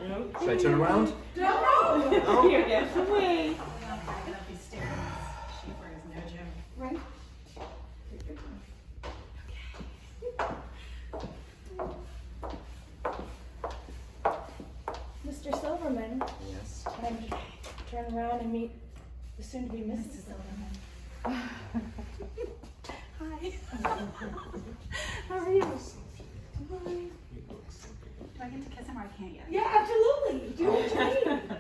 Should I turn around? No. Here, yes, away. Right? Mr. Silverman, Yes. can I turn around and meet the soon-to-be Mrs. Silverman? Hi. How are you? Hi. Do I get to kiss him or I can't yet? Yeah, absolutely. Do what you need.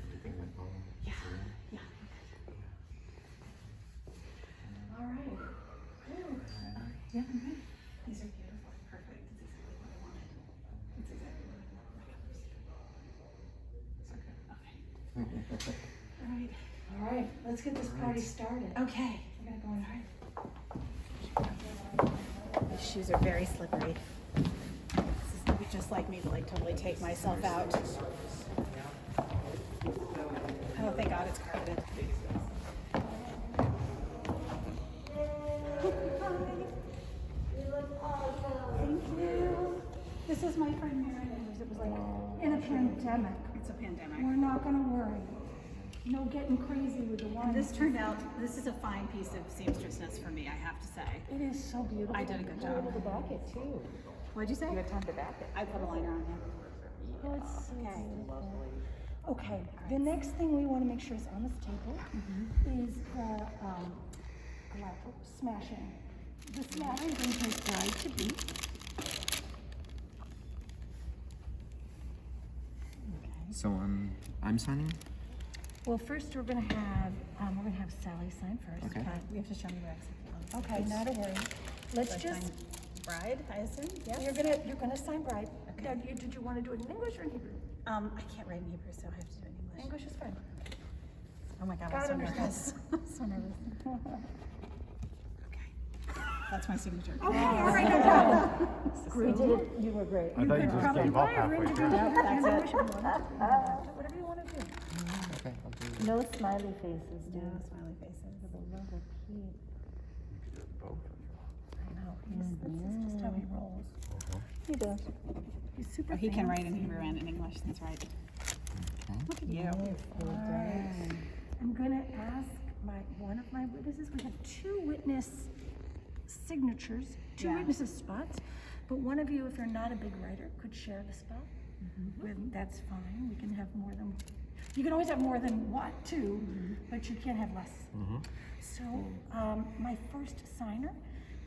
Everything went well? Yeah. Yeah. All right. Yeah. These are beautiful. Perfect. It's exactly what I wanted. It's exactly what I wanted. It's okay. Okay. All right. All right, let's get this party started. Okay. We're gonna go inside. These shoes are very slippery. This is just like me to like totally take myself out. Oh, thank God it's carpeted. Thank you. This is my friend Mary. It was like In a pandemic, it's a pandemic. we're not gonna worry. No getting crazy with the wine. This turned out, this is a fine piece of seamstressness for me, I have to say. It is so beautiful. I did a good You were job. able to back it too. What'd you say? You had time to back it. I put a liner on there. Oh, it's so Okay. beautiful. Okay, the next thing we want to make sure is on this table is the smashing. The smashing brings my bride to be. So I'm signing? Well, first we're gonna have Sally sign first. Okay. We have to show me where it's. Okay, not a worry. Let's just, Bride, I assume? Yes? you're gonna sign bride. Okay. Now, did you want to do it in English or in Hebrew? I can't write in Hebrew, so I have to do it in English. English is fine. Oh my God, God I'm so nervous. understands. I'm so nervous. Okay. That's my signature. Okay, all right, no problem. You did it, you were great. I thought you just gave up halfway through. Whatever you want to do. Okay, I'll do No smiley faces, No dude. smiley faces. For the love of Pete. both. I know, this is just how he rolls. He does. He's super Oh, he can write in fancy. Hebrew and in English, that's right. Look at you. Alright. I'm gonna ask one of my witnesses, we have two witness signatures, two Yeah. witnesses spots, but one of you, if you're not a big writer, could share the spot. That's fine, we can have more than, you can always have more than one, two, but you can't have less. So, my first signer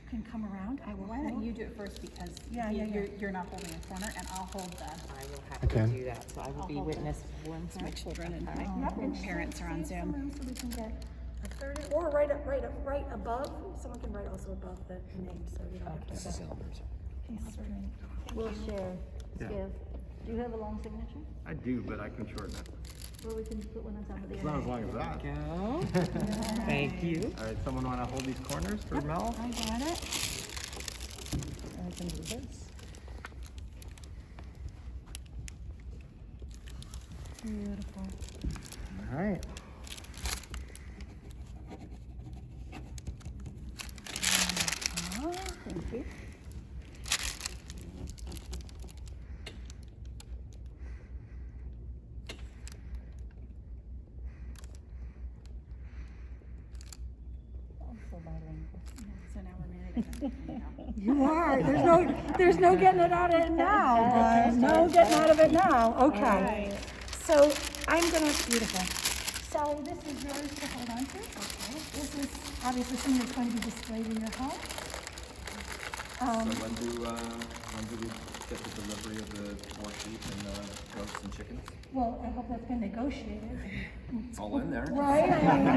can come around, I will Why don't hold- you do it first because Yeah, you're not holding a corner and I'll hold the. I will have to Okay. do that, so I will I'll be hold witness once my children and my Yep, and parents are on save some Zoom. room so we can get a third, or right above, someone can write also above the name, so you don't have to. This is Elmer's. We'll share. Yeah. Skip. Do you have a long signature? I do, but I can shorten it. Well, we can put one on top of the It's not other. as long as that. Go. Thank you. All right, someone want to hold these corners for Mel? I got it. And I can do this. Beautiful. All right. Thank you. Also bilingual. So now we're married. You are, there's no getting it out of it now, guys, no getting out of it now, okay. So, I'm gonna, beautiful. Sally, this is yours to hold on to. Okay. This is obviously something that's going to be displayed in your home. So when do we get the delivery of the 4 sheep and the goats and chickens? Well, I hope that's been negotiated. It's all in there. Right? I mean,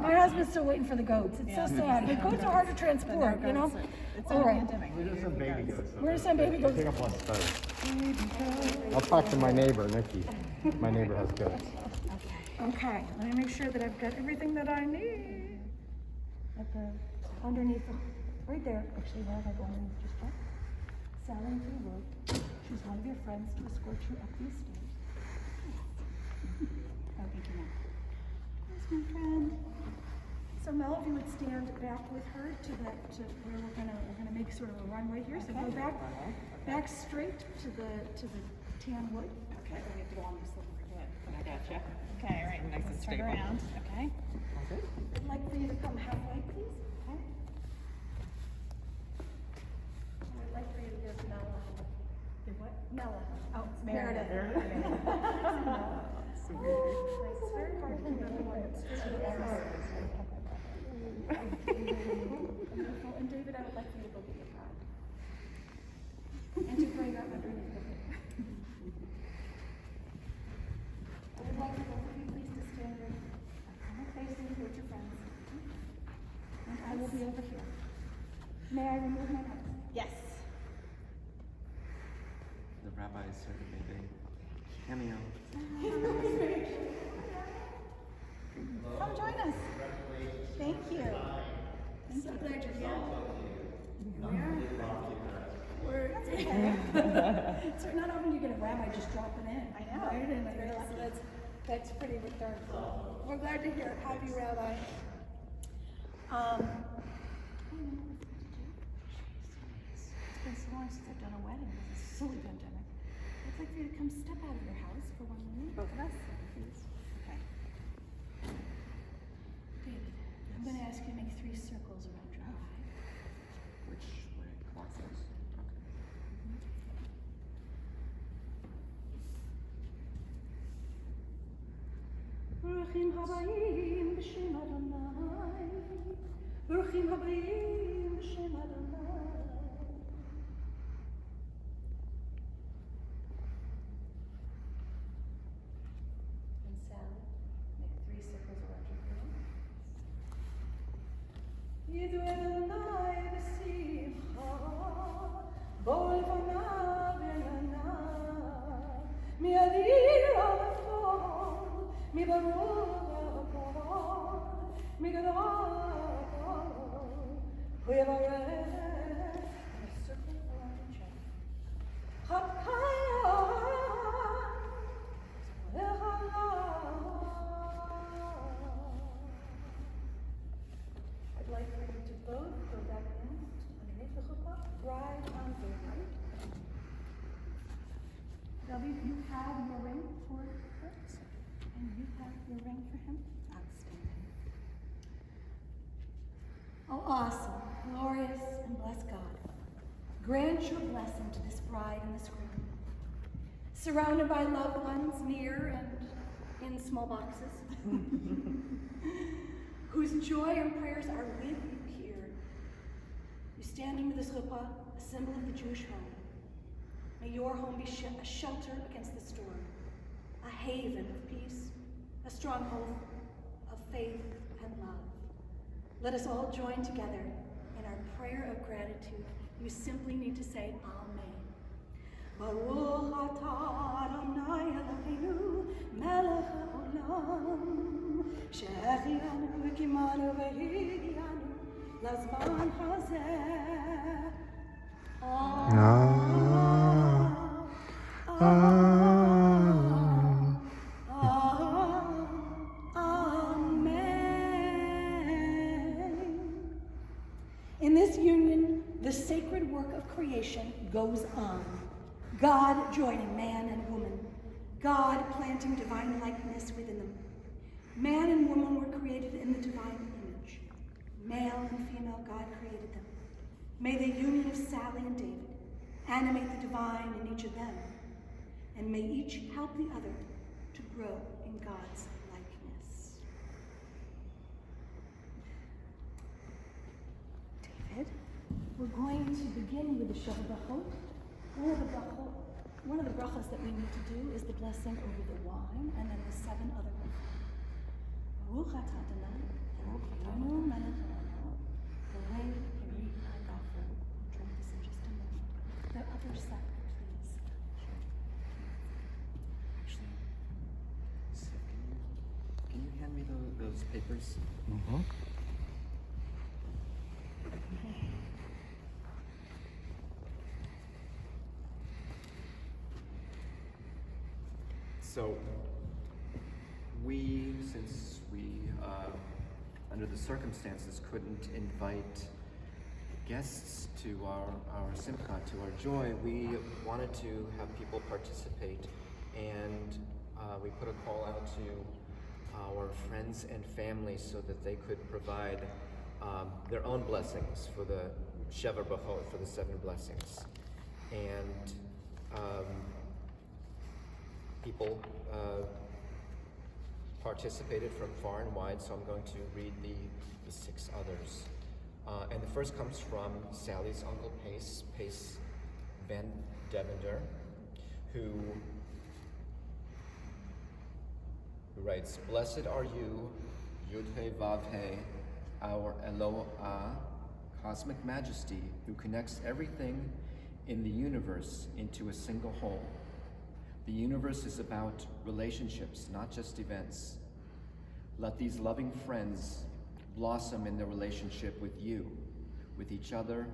my husband's still waiting for the goats. It's so sad. The goats are hard to transport, you know? It's All a right. pandemic. We're just some baby goats. Where's some baby goats? Pick up less space. I'll talk to my neighbor, Nikki. My neighbor has goats. Okay, let me make sure that I've got everything that I need. At the, underneath, right there, actually, where have I gone? Just that. Sally Wood, she's one of your friends to escort you up these stairs. Oh, thank you, Mom. my friend. So Mel, if you would stand back with her to where we're gonna make sort of a runway here. So go back straight to the tan wood. Okay, we have to go on this little bit. I gotcha. Okay, all right, nice and turn around. Okay. I'd like for you to come halfway, please. Okay. I'd like for you to give Mela. Give what? Mela. Oh, Meredith. It's very hard to remember one that's Wonderful. And David, I would like for you to go get your bride. And to bring up underneath of it. I would like for both of you please to stand right facing towards your friends. And I will be over here. May I remove my mask? Yes. The rabbi sort of made a cameo. Come join us. Thank you. I'm so glad you're here. It's not often you get a rabbi just dropping in. I know. Right? And that's pretty remarkable. We're glad to hear it. Have you, Rabbi? It's been so long since I've done a wedding. It's a silly pandemic. I'd like for you to come step out of your house for 1 minute. Both of us? Please. Okay. David, I'm going to ask you to make 3 circles around your eye. Which way? Clockwise? Okay. ברוכים הבאים בשם אדוני, ברוכים הבאים בשם אדוני. And Sally, make 3 circles around your head. ידעו אדוני בשמחה, בוא לפניו ינעם, מידיר המפור, מברור הכל, מגדול הוא יברך. And a circle around your chest. I'd like for you to both go back in underneath the chuppah, right on the right. David, you have your ring for her, and you have your ring for him. Outstanding. Oh, awesome, glorious, and blessed God. Grant your blessing to this bride and this groom, surrounded by loved ones near and in small boxes, whose joy and prayers are with you here. You stand under this chuppah, a symbol of the Jewish home. May your home be a shelter against the storm, a haven of peace, a stronghold of faith and love. Let us all join together in our prayer of gratitude. You simply need to say Amen. Baruch atah Adonai Eloheinu melech haolam שהחיינו וקיימנו והגיענו לזמן הזה. In this union, the sacred work of creation goes on. God joining man and woman. God planting divine likeness within them. Man and woman were created in the divine image. Male and female, God created them. May the union of Sally and David animate the divine in each of them. And may each help the other to grow in God's likeness. David, we're going to begin with the Shabbat Brachot. One of the brachas that we need to do is the blessing over the wine, and then the 7 other brachas. Baruch atah Adonai, Baruch Adonu melech haolam, V'lei Yirei Hagafu. Drink this in just a moment. The other 7, please. Actually, so can you hand me those papers? Mm-hmm. So, since we, under the circumstances, couldn't invite guests to our Simcha, to our joy, we wanted to have people participate, and we put a call out to our friends and family so that they could provide their own blessings for the Sheva Brachot, for the 7 blessings. And people participated from far and wide, so I'm going to read the 6 others. And the first comes from Sally's uncle Pace Van Devender, who writes, "Blessed are you, Yud-He Vav-He, our Eloah, cosmic majesty, who connects everything in the universe into a single whole. The universe is about relationships, not just events. Let these loving friends blossom in their relationship with you, with each other,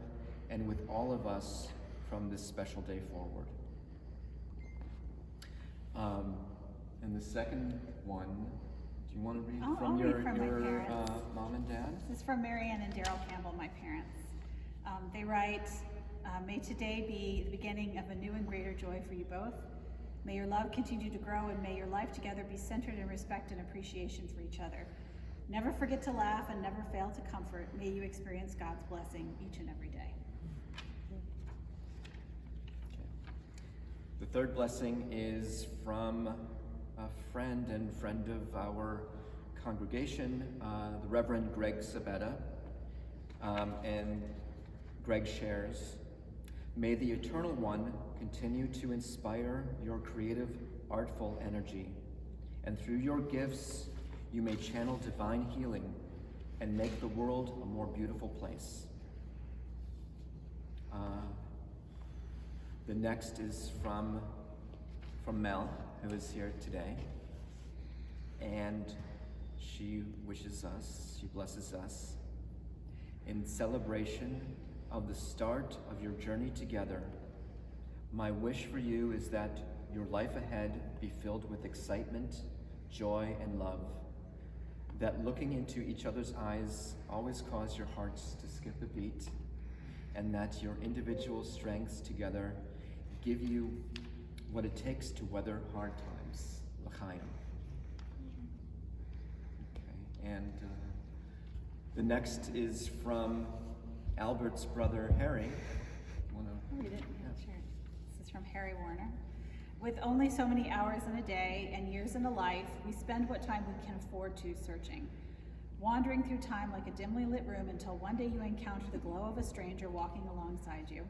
and with all of us from this special day forward." And the second one, do you want to read I'll from read your from my parents. Mom and dad? This is from Marianne and Daryl Campbell, my parents. They write, "May today be the beginning of a new and greater joy for you both. May your love continue to grow, and may your life together be centered in respect and appreciation for each other. Never forget to laugh and never fail to comfort. May you experience God's blessing each and every day." The third blessing is from a friend of our congregation, the Reverend Greg Sabetta. And Greg shares, "May the Eternal One continue to inspire your creative, artful energy, and through your gifts, you may channel divine healing and make the world a more beautiful place." The next is from Mel, who is here today, and she blesses us, "In celebration of the start of your journey together, my wish for you is that your life ahead be filled with excitement, joy, and love, that looking into each other's eyes always cause your hearts to skip a beat, and that your individual strengths together give you what it takes to weather hard times." L'chaim. Okay, and the next is from Albert's brother Harry. You wanna Read it? Yeah, sure. This is from Harry Warner. "With only so many hours in a day and years in a life, we spend what time we can afford to searching, wandering through time like a dimly lit room until one day you encounter the glow of a stranger walking alongside you.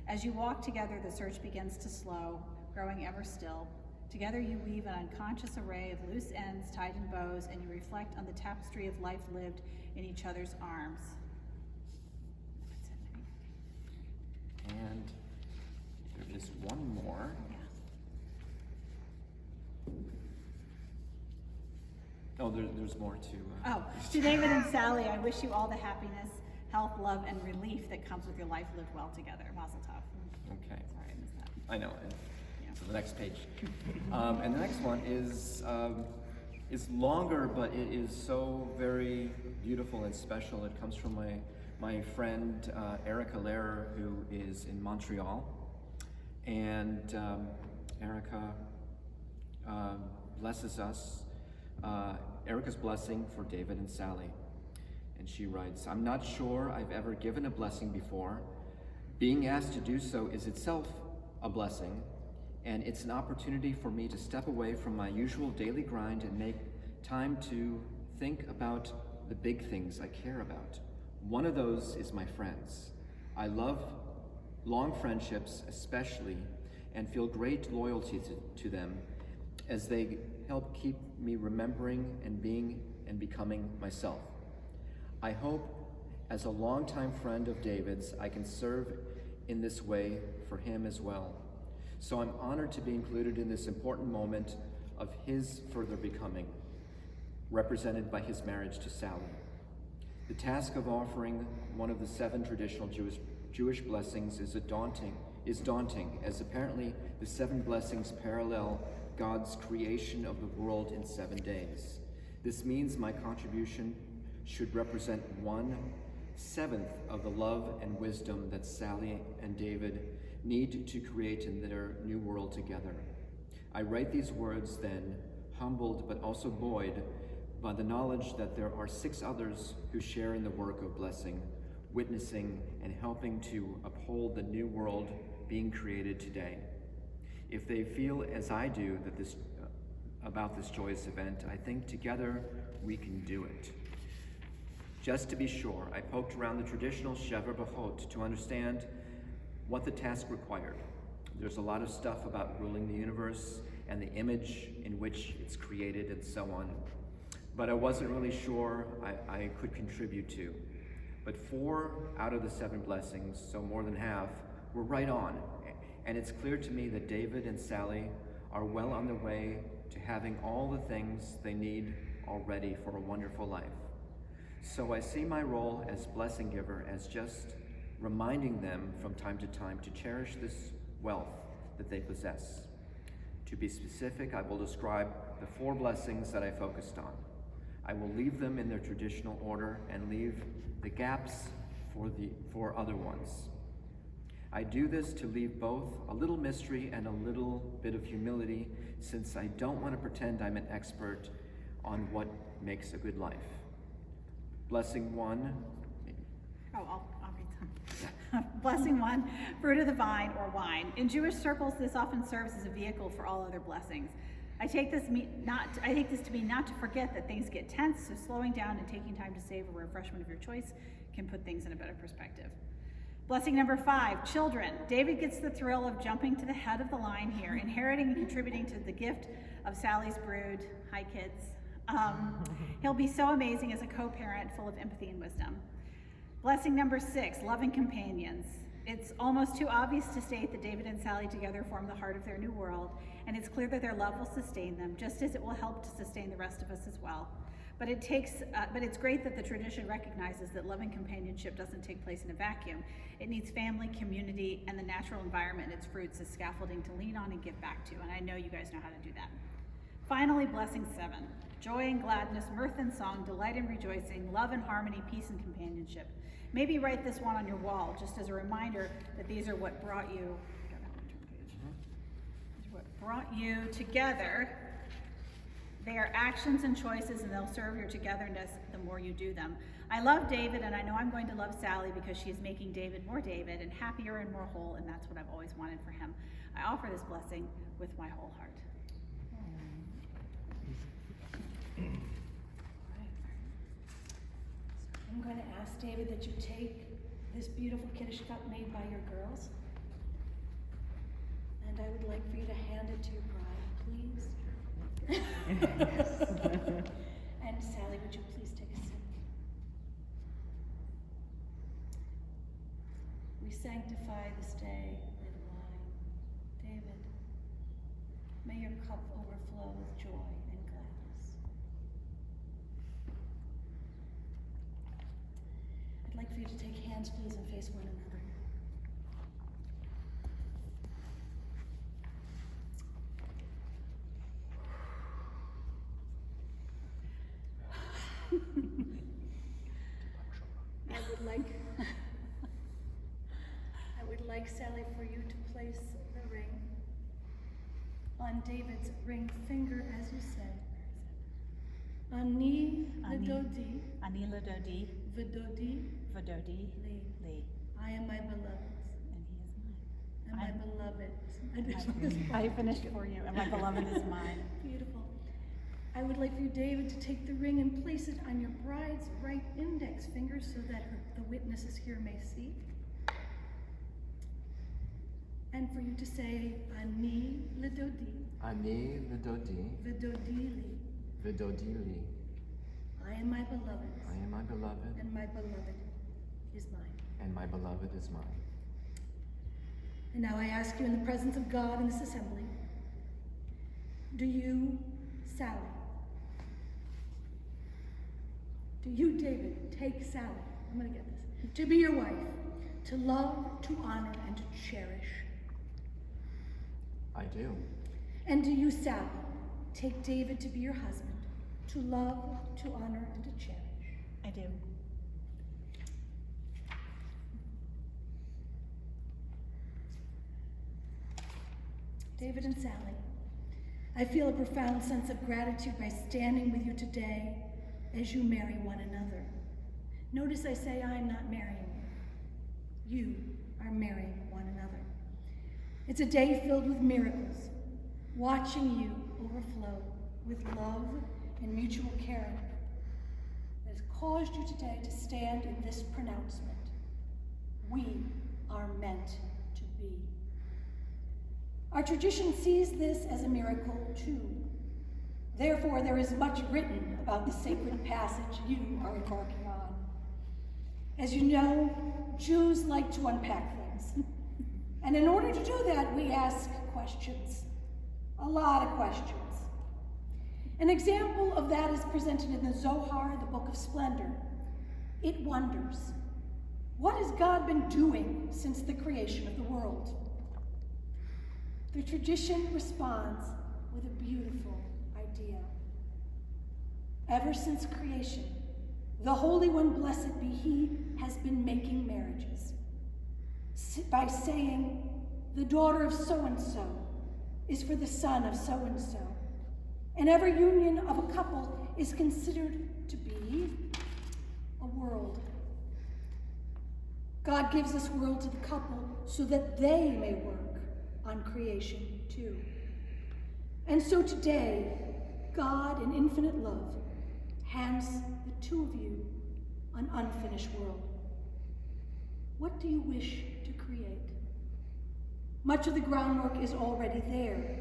As you walk together, the search begins to slow, growing ever still. Together you weave an unconscious array of loose ends tied in bows, and you reflect on the tapestry of life lived in each other's arms." And there is one more. Oh, there's more too. To David and Sally, I wish you all the happiness, health, love, and relief that comes with your life lived well together. Mazel tov. Okay. Sorry, I missed that. I know. Yeah. So the next page, and the next one is longer, but it is so very beautiful and special. It comes from my friend Erica Lehrer, who is in Montreal, and Erica blesses us. Erica's blessing for David and Sally. And she writes, "I'm not sure I've ever given a blessing before. Being asked to do so is itself a blessing, and it's an opportunity for me to step away from my usual daily grind and make time to think about the big things I care about. One of those is my friends. I love long friendships especially, and feel great loyalty to them as they help keep me remembering and being and becoming myself. I hope, as a longtime friend of David's, I can serve in this way for him as well. So I'm honored to be included in this important moment of his further becoming, represented by his marriage to Sally. The task of offering one of the 7 traditional Jewish blessings is daunting, as apparently the 7 blessings parallel God's creation of the world in 7 days. This means my contribution should represent 1/7 of the love and wisdom that Sally and David need to create in their new world together. I write these words then, humbled but also buoyed by the knowledge that there are 6 others who share in the work of blessing, witnessing, and helping to uphold the new world being created today. If they feel as I do about this joyous event, I think together we can do it. Just to be sure, I poked around the traditional Shever B'chot to understand what the task required. There's a lot of stuff about ruling the universe and the image in which it's created and so on, but I wasn't really sure I could contribute to. But 4 out of the 7 blessings, so more than half, were right on, and it's clear to me that David and Sally are well on their way to having all the things they need already for a wonderful life. So I see my role as blessing giver as just reminding them from time to time to cherish this wealth that they possess. To be specific, I will describe the 4 blessings that I focused on. I will leave them in their traditional order and leave the gaps for other ones. I do this to leave both a little mystery and a little bit of humility, since I don't want to pretend I'm an expert on what makes a good life. Blessing 1. I'll read some. Blessing 1, fruit of the vine or wine. In Jewish circles, this often serves as a vehicle for all other blessings. I take this to mean not to forget that things get tense, so slowing down and taking time to savor a refreshment of your choice can put things in a better perspective. Blessing number 5, children. David gets the thrill of jumping to the head of the line here, inheriting and contributing to the gift of Sally's brood. Hi, kids. He'll be so amazing as a co-parent, full of empathy and wisdom. Blessing number 6, loving companions. It's almost too obvious to state that David and Sally together form the heart of their new world, and it's clear that their love will sustain them, just as it will help to sustain the rest of us as well. But it's great that the tradition recognizes that loving companionship doesn't take place in a vacuum. It needs family, community, and the natural environment and its fruits as scaffolding to lean on and give back to, and I know you guys know how to do that. Finally, blessing 7, joy and gladness, mirth and song, delight and rejoicing, love and harmony, peace and companionship. Maybe write this one on your wall, just as a reminder that these are what brought you, together. They are actions and choices, and they'll serve your togetherness the more you do them. I love David, and I know I'm going to love Sally because she is making David more David and happier and more whole, and that's what I've always wanted for him. I offer this blessing with my whole heart. I'm going to ask David that you take this beautiful Kiddush cup made by your girls, and I would like for you to hand it to your bride, please. And Sally, would you please take a sip? We sanctify this day with wine. David, may your cup overflow with joy and gladness. I'd like for you to take hands, please, and face one another. I would like, Sally, for you to place the ring on David's ring finger, as you say. Ani ledodi, Ani ledodi, vedodi, vadodi, li. li, I am my beloved's, and he is mine. and my beloved. I finished for you, and my beloved is mine. Beautiful. I would like for you, David, to take the ring and place it on your bride's right index finger so that the witnesses here may see. And for you to say, Ani ledodi, Ani ledodi, vedodili. vedodili. I am my beloved, I am my beloved, and my beloved is mine. and my beloved is mine. And now I ask you in the presence of God in this assembly, do you, Sally, do you, David, take Sally, I'm going to get this, to be your wife, to love, to honor, and to cherish? I do. And do you, Sally, take David to be your husband, to love, to honor, and to cherish? I do. David and Sally, I feel a profound sense of gratitude by standing with you today as you marry one another. Notice I say I'm not marrying you. You are marrying one another. It's a day filled with miracles, watching you overflow with love and mutual caring that has caused you today to stand in this pronouncement. We are meant to be. Our tradition sees this as a miracle too. Therefore, there is much written about the sacred passage you are embarking on. As you know, Jews like to unpack things. And in order to do that, we ask questions. A lot of questions. An example of that is presented in the Zohar, the Book of Splendor. It wonders, what has God been doing since the creation of the world? The tradition responds with a beautiful idea. Ever since creation, the Holy One, blessed be He, has been making marriages by saying, the daughter of so-and-so is for the son of so-and-so. And every union of a couple is considered to be a world. God gives this world to the couple so that they may work on creation too. And so today, God in infinite love hands the two of you an unfinished world. What do you wish to create? Much of the groundwork is already there.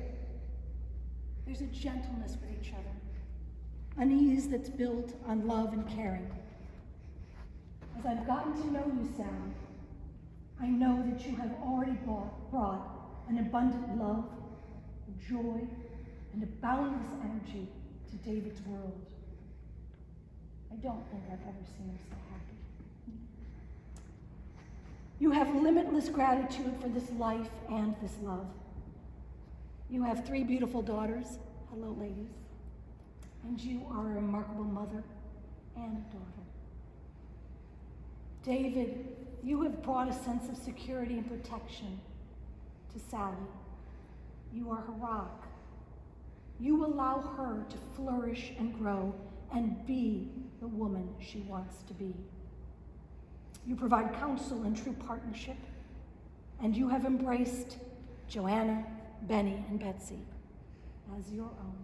There's a gentleness with each other, an ease that's built on love and caring. As I've gotten to know you, Sally, I know that you have already brought an abundant love, joy, and a boundless energy to David's world. I don't think I've ever seen him so happy. You have limitless gratitude for this life and this love. You have 3 beautiful daughters. Hello, ladies. And you are a remarkable mother and a daughter. David, you have brought a sense of security and protection to Sally. You are her rock. You allow her to flourish and grow and be the woman she wants to be. You provide counsel and true partnership, and you have embraced Joanna, Benny, and Betsy as your own.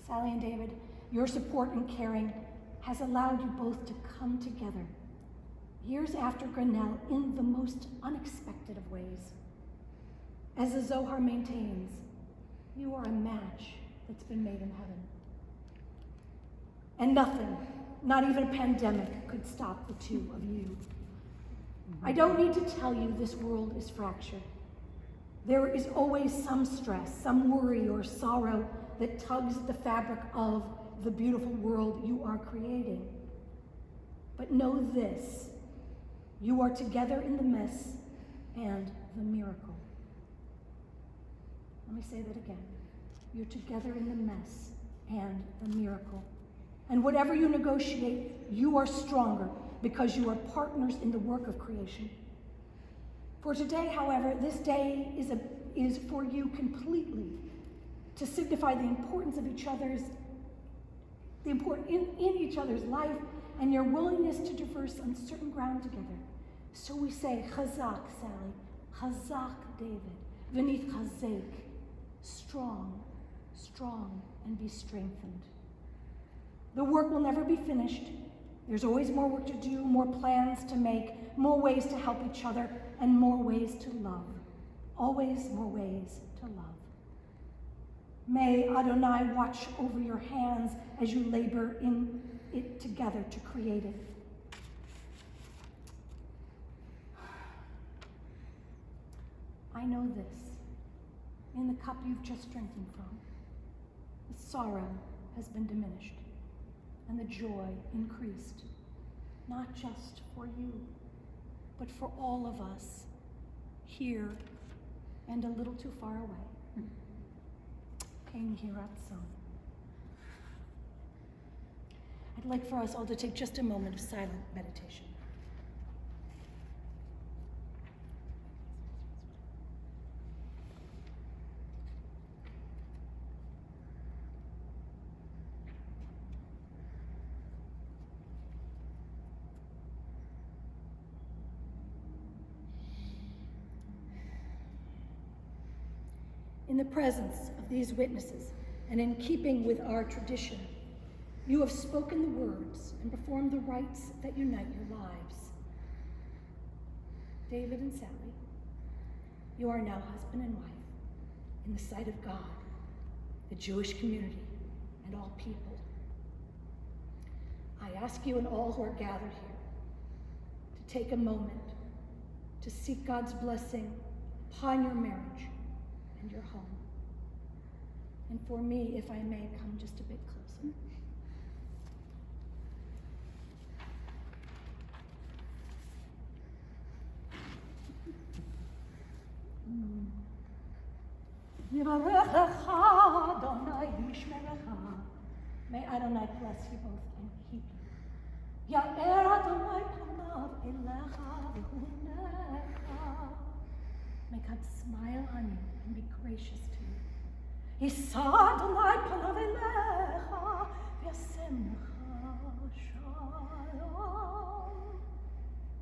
Sally and David, your support and caring has allowed you both to come together years after Grinnell in the most unexpected of ways. As the Zohar maintains, you are a match that's been made in heaven. And nothing, not even a pandemic, could stop the two of you. I don't need to tell you this world is fractured. There is always some stress, some worry or sorrow that tugs at the fabric of the beautiful world you are creating. But know this, you are together in the mess and the miracle. Let me say that again. You're together in the mess and the miracle. And whatever you negotiate, you are stronger because you are partners in the work of creation. For today, however, this day is for you completely to signify the importance of each other's, in each other's life and your willingness to traverse uncertain ground together. So we say, Chazak, Sally, Chazak, David, V'nit Chazek, strong, strong, and be strengthened. The work will never be finished. There's always more work to do, more plans to make, more ways to help each other, and more ways to love. Always more ways to love. May Adonai watch over your hands as you labor in it together to create it. I know this. In the cup you've just drinking from, the sorrow has been diminished. and the joy increased, not just for you, but for all of us, here and a little too far away. King Hiratsan. I'd like for us all to take just a moment of silent meditation. In the presence of these witnesses, and in keeping with our tradition, you have spoken the words and performed the rites that unite your lives. David and Sally, you are now husband and wife in the sight of God, the Jewish community, and all people. I ask you and all who are gathered here to take a moment to seek God's blessing upon your marriage and your home. And for me, if I may, come just a bit closer. May Adonai bless you both and keep you. Ya'er Adonai panav elecha v'hunecha. May God smile on you and be gracious to you. Yisa Adonai panav elecha v'yasemcha shalom.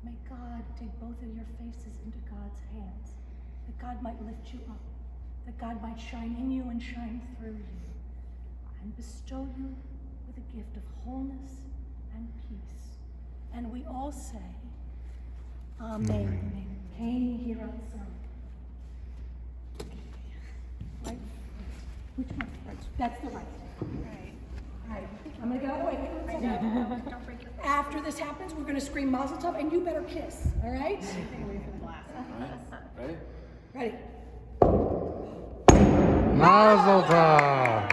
May God take both of your faces into God's hands, that God might lift you up, that God might shine in you and shine through you, and bestow you with a gift of wholeness and peace. And we all say, Amen. King Hiratsan. Right? Which one? Right. That's the right. Right. All right. I'm gonna get out of the way. Don't break your After this happens, we're gonna scream Mazel Tov, and you better kiss. All right? away from the glass. Ready? Ready? Mazel tov!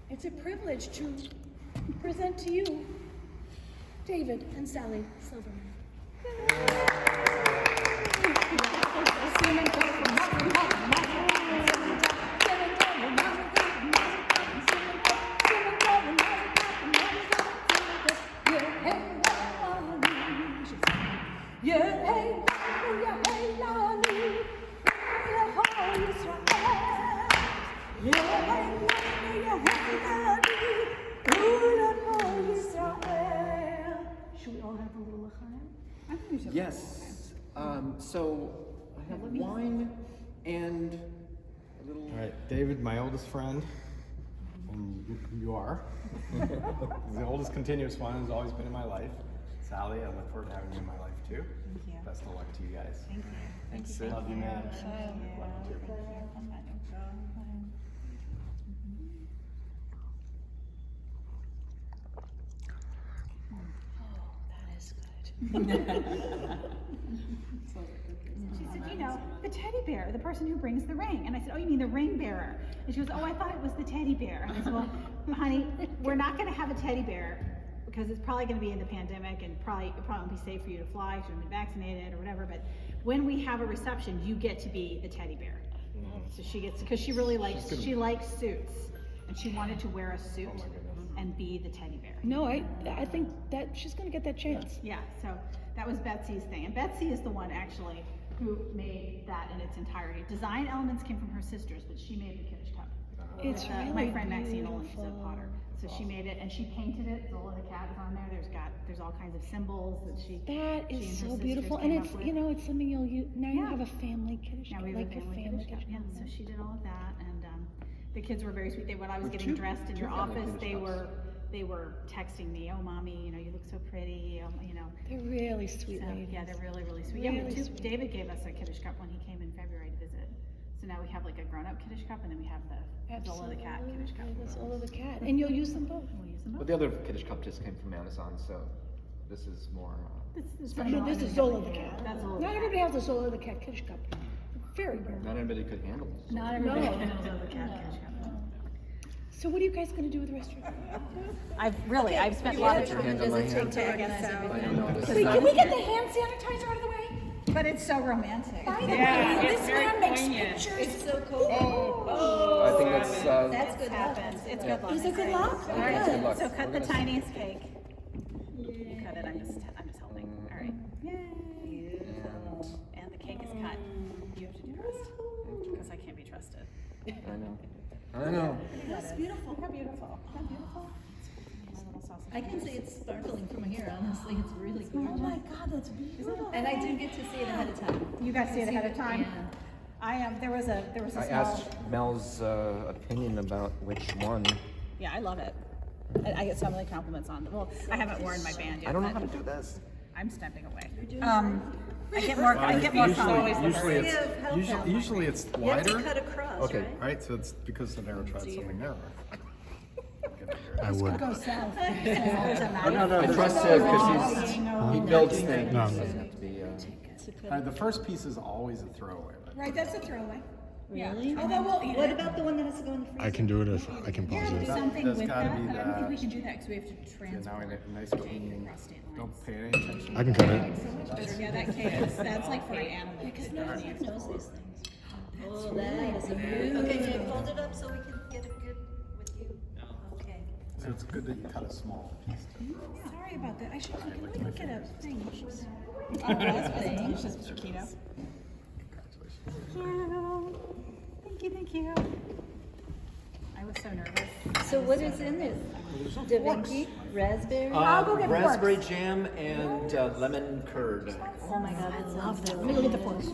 It's a privilege to present to you David and Sally Silverman. Should we all have a little l'chaim? Yes. So I have wine and a little. All right, David, my oldest friend, and you are. The oldest continuous one has always been in my life. Sally, I look forward to having you in my life too. Thank you. Best of luck to you guys. Thank you. Thanks, Sid. Love you, man. Love you too. She said, you know, the teddy bear, the person who brings the ring. And I said, oh, you mean the ring bearer? And she goes, oh, I thought it was the teddy bear. And I said, well, honey, we're not going to have a teddy bear because it's probably going to be in the pandemic and it probably won't be safe for you to fly if you've been vaccinated or whatever. But when we have a reception, you get to be the teddy bear. So she gets, because she really likes, she likes suits. And she wanted to wear a suit and be the teddy bear. No, I think that she's gonna get that chance. Yeah, so that was Betsy's thing. And Betsy is the one actually who made that in its entirety. Design elements came from her sisters, but she made the Kiddush cup. It's With, really my friend Maxine Olin, she's a beautiful. potter. So she made it and she painted it. Zola the cat is on there. There's all kinds of symbols that she. That she and is her so sisters beautiful, came and up it's with. it's something you'll use. Now you Yeah. have a family Kiddush Now cup, we have like a your family family Kiddush cup. Kiddush Yeah, cup. so she did all of that, and the kids were very sweet. When I was With getting two- dressed in two your family office, Kiddush they were texting me, oh mommy, you look so pretty, They're really sweet So, ladies. yeah, they're really, really sweet. Really Yeah, sweet. David gave us a Kiddush cup when he came in February to visit. So now we have like a grown-up Kiddush cup, and then we have the Zola the cat Kiddush cup. The Zola the cat, and you'll use them both. We'll use them But both. the other Kiddush cup just came from Amazon, so this is more. This is I mean, this is Zola the cat. That's Zola the Not cat. everybody has a Zola the cat Kiddush cup. Very good. Not everybody could handle it. Not everybody can handle the catfish. So what are you guys gonna do with the rest of your life? I've spent a lot of Your time. hand on my hand. So, I don't know this. Wait, can we get the hand sanitizer out of the way? but it's so romantic. By the way, this man makes pictures. It's so cool. I think that's, That's good luck. It's good luck. Is it good luck? All right, Good luck. so cut We're the gonna tiniest cake. You cut it. I'm just helping. All right. Yay. And the cake is cut. You have to do the rest because I can't be trusted. I know. That's beautiful. How beautiful. How beautiful. My little sausage. I can see it's sparkling from here, honestly, it's really Oh gorgeous. my God, that's beautiful. And I do get to see it ahead of time. You guys see it ahead of time. Yeah. I am. There was a I small. asked Mel's opinion about which one. Yeah, I love it. I get so many compliments on it. Well, I haven't worn my band yet. I don't know but how to do this. I'm stepping away. I get more compliments. Usually it's You have to wider, cut across, Okay. right? right? So it's because the narrow thread's something narrower. I would. Go south. I trust him because he builds things. No, It doesn't have to be. The first piece is always a throwaway. But Right, that's a throwaway. Really? Although we'll eat What it. about the one that has to go in the freezer? I can do it if I can pause There's it. something There's with gotta that, be but I don't think we that- can do that because we have to Yeah, transfer. now we get a nice clean. Don't pay any attention. I can cut it. Yeah, that cake is, that's like for an animal. Because No one knows these things. Oh, that is a beautiful. Okay, Jay, fold it up so we can get it good with you. Okay. So it's good that you cut a small piece. Sorry about that. I should, can we look at a thing? Oh, that's delicious, Mr. Keto. Thank you. I was so nervous. So what is in this? Da Vinci, raspberry? I'll go get forks. Raspberry jam and lemon curd. Oh my God, I love that. Let me look at the forks.